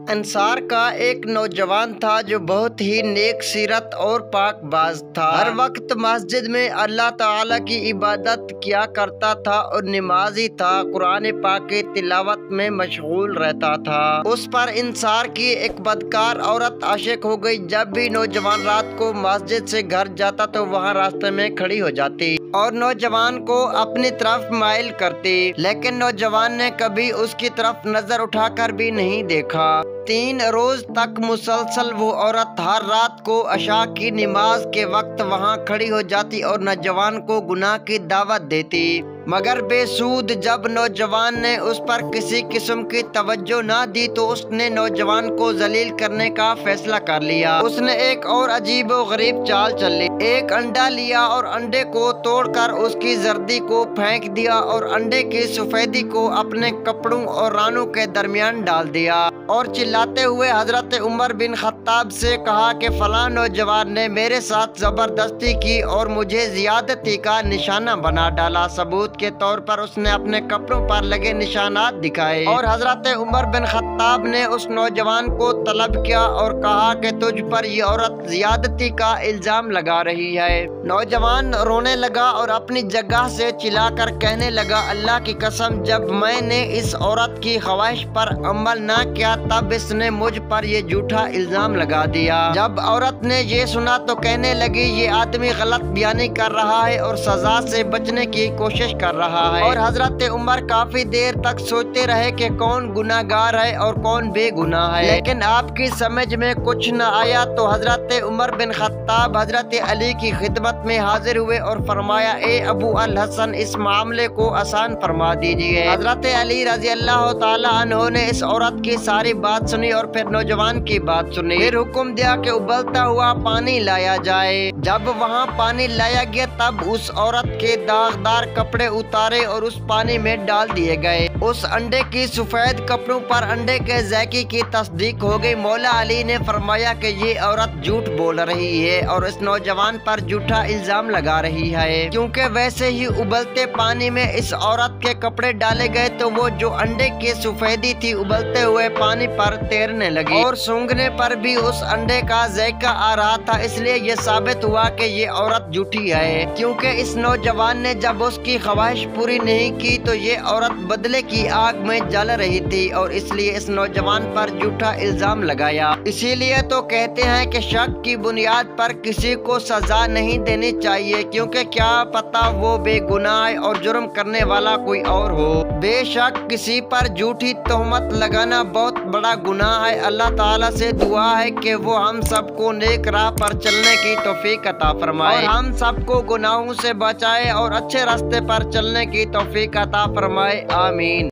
انصار کا ایک نوجوان تھا جو بہت ہی نیک سیرت اور پاک باز تھا۔ ہر وقت مسجد میں اللہ تعالیٰ کی عبادت کیا کرتا تھا اور نمازی تھا، قرآن پاک کی تلاوت میں مشغول رہتا تھا۔ اس پر انصار کی ایک بدکار عورت عاشق ہو گئی۔ جب بھی نوجوان رات کو مسجد سے گھر جاتا تو وہاں راستے میں کھڑی ہو جاتی اور نوجوان کو اپنی طرف مائل کرتی، لیکن نوجوان نے کبھی اس کی طرف نظر اٹھا کر بھی نہیں دیکھا۔ 3 روز تک مسلسل وہ عورت ہر رات کو عشاء کی نماز کے وقت وہاں کھڑی ہو جاتی اور نوجوان کو گناہ کی دعوت دیتی، مگر بے سود۔ جب نوجوان نے اس پر کسی قسم کی توجہ نہ دی تو اس نے نوجوان کو ذلیل کرنے کا فیصلہ کر لیا۔ اس نے ایک اور عجیب و غریب چال چلی۔ ایک انڈا لیا اور انڈے کو توڑ کر اس کی زردی کو پھینک دیا اور انڈے کی سفیدی کو اپنے کپڑوں اور رانوں کے درمیان ڈال دیا اور چلاتے ہوئے حضرت عمر بن خطاب سے کہا کہ فلاں نوجوان نے میرے ساتھ زبردستی کی اور مجھے زیادتی کا نشانہ بنا ڈالا۔ ثبوت کے طور پر اس نے اپنے کپڑوں پر لگے نشانات دکھائے اور حضرت عمر بن خطاب نے اس نوجوان کو طلب کیا اور کہا کہ تجھ پر یہ عورت زیادتی کا الزام لگا رہی ہے۔ نوجوان رونے لگا اور اپنی جگہ سے چلا کر کہنے لگا، اللہ کی قسم، جب میں نے اس عورت کی خواہش پر عمل نہ کیا تب اس نے مجھ پر یہ جھوٹا الزام لگا دیا۔ جب عورت نے یہ سنا تو کہنے لگی، یہ آدمی غلط بیانی کر رہا ہے اور سزا سے بچنے کی کوشش کر رہا ہے۔ اور حضرت عمر کافی دیر تک سوچتے رہے کہ کون گناہ گار ہے اور کون بے گناہ ہے، لیکن آپ کی سمجھ میں کچھ نہ آیا تو حضرت عمر بن خطاب حضرت علی کی خدمت میں حاضر ہوئے اور فرمایا، اے ابو الحسن، اس معاملے کو آسان فرما دیجیے۔ حضرت علی رضی اللہ تعالیٰ عنہ نے اس عورت کی ساری بات سنی اور پھر نوجوان کی بات سنی۔ پھر حکم دیا کہ ابلتا ہوا پانی لایا جائے۔ جب وہاں پانی لایا گیا تب اس عورت کے داغدار کپڑے اتارے اور اس پانی میں ڈال دیے گئے۔ اس انڈے کی سفید کپڑوں پر انڈے کے ذائقے کی تصدیق ہو گئی۔ مولا علی نے فرمایا کہ یہ عورت جھوٹ بول رہی ہے اور اس نوجوان پر جھوٹا الزام لگا رہی ہے، کیونکہ ویسے ہی ابلتے پانی میں اس عورت کے کپڑے ڈالے گئے تو وہ جو انڈے کی سفیدی تھی ابلتے ہوئے پانی پر تیرنے لگی اور سونگھنے پر بھی اس انڈے کا ذائقہ آ رہا تھا۔ اس لیے یہ ثابت ہوا کہ یہ عورت جھوٹی ہے، کیونکہ اس نوجوان نے جب اس کی خواہش پوری نہیں کی تو یہ عورت بدلے کی آگ میں جل رہی تھی اور اس لیے اس نوجوان پر جھوٹا الزام لگایا۔ اسی لیے تو کہتے ہیں کہ شک کی بنیاد پر کسی کو سزا نہیں دینی چاہیے، کیونکہ کیا پتہ وہ بے گناہ ہے اور جرم کرنے والا کوئی اور ہو۔ بے شک کسی پر جھوٹی تہمت لگانا بہت بڑا گناہ ہے۔ اللہ تعالیٰ سے دعا ہے کہ وہ ہم سب کو نیک راہ پر چلنے کی توفیق عطا فرمائے اور ہم سب کو گناہوں سے بچائے اور اچھے راستے پر چلنے کی توفیق عطا فرمائے، آمین۔